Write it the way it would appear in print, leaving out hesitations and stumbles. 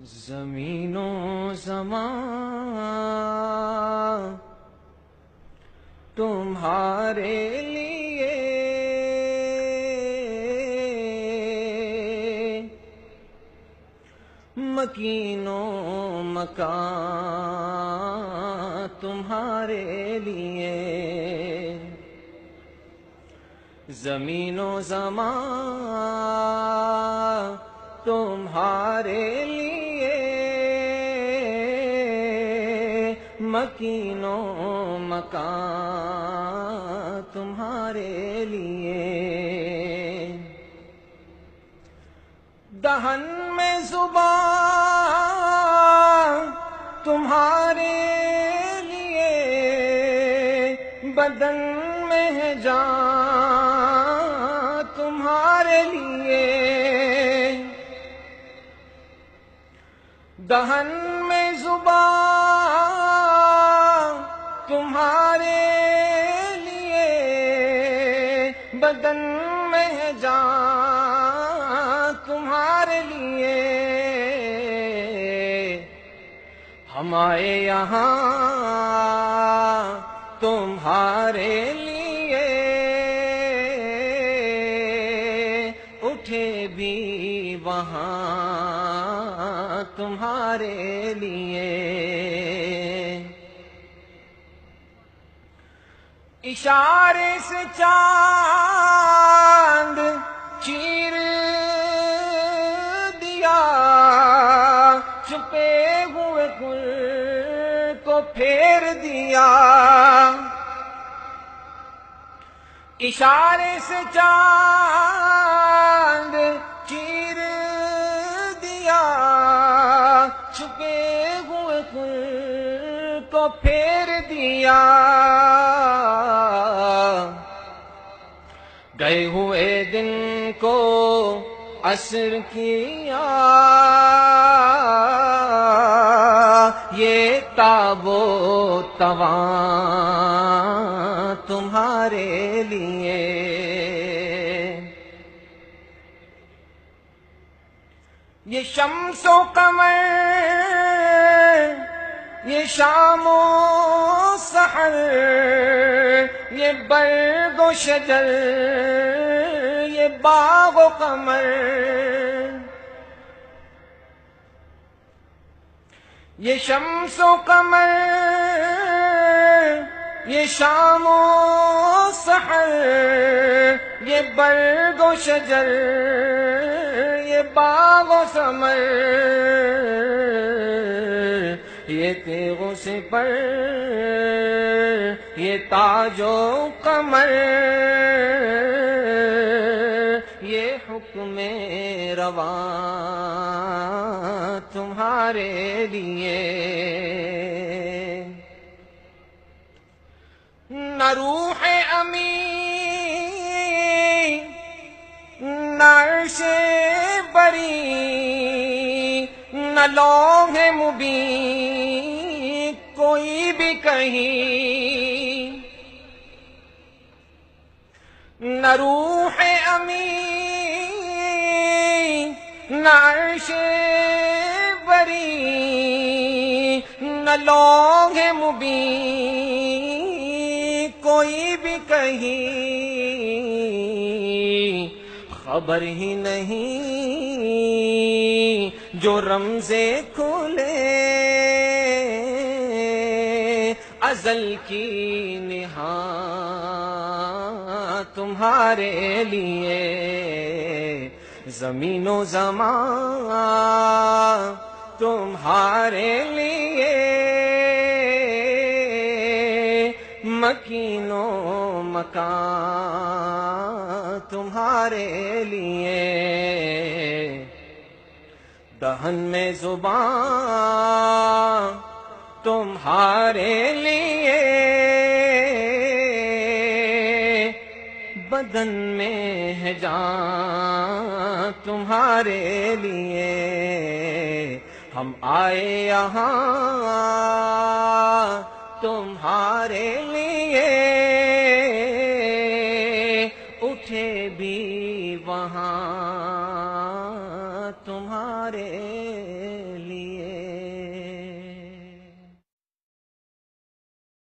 زمین و زمان تمہارے لیے مکین و مکان تمہارے لیے زمین و زمان تمہارے لیے مکین و مکان تمہارے لیے دہن میں زبان تمہارے لیے بدن میں ہے جان تمہارے لیے دہن میں زبان تمہارے لیے بدن میں ہے جان تمہارے لیے ہم آئے یہاں تمہارے لیے اٹھے بھی وہاں تمہارے لیے اشارے سے چاند چیر دیا چھپے ہوئے گل کو پھیر دیا اشارے سے چاند چیر دیا چھپے ہوئے گل کو پھیر دیا گئے ہوئے دن کو عصر کیا یہ تاب و تواں تمہارے لیے یہ شمس و قمر یہ شام و سحر یہ برگ و شجر یہ باغ و قمر یہ شمس و قمر یہ شام و سحر یہ برگ و شجر یہ باغ و ثمر یہ تیغ و سپر یہ تاج و قمر یہ حکم رواں تمہارے لیے نہ روح امین نہ عرش بری نہ لوح مبین کوئی بھی کہیں نہ روح امین نہ عرش بری نہ لوح مبین کوئی بھی کہیں خبر ہی نہیں جو رمزے کھلے ازل کی نہاں تمہارے لیے زمین و زمان تمہارے لیے مکین و مکان تمہارے لیے دہن میں زبان تمہارے لیے بدن میں ہے جان تمہارے لیے ہم آئے یہاں تمہارے لیے اٹھے بھی وہاں تمہارے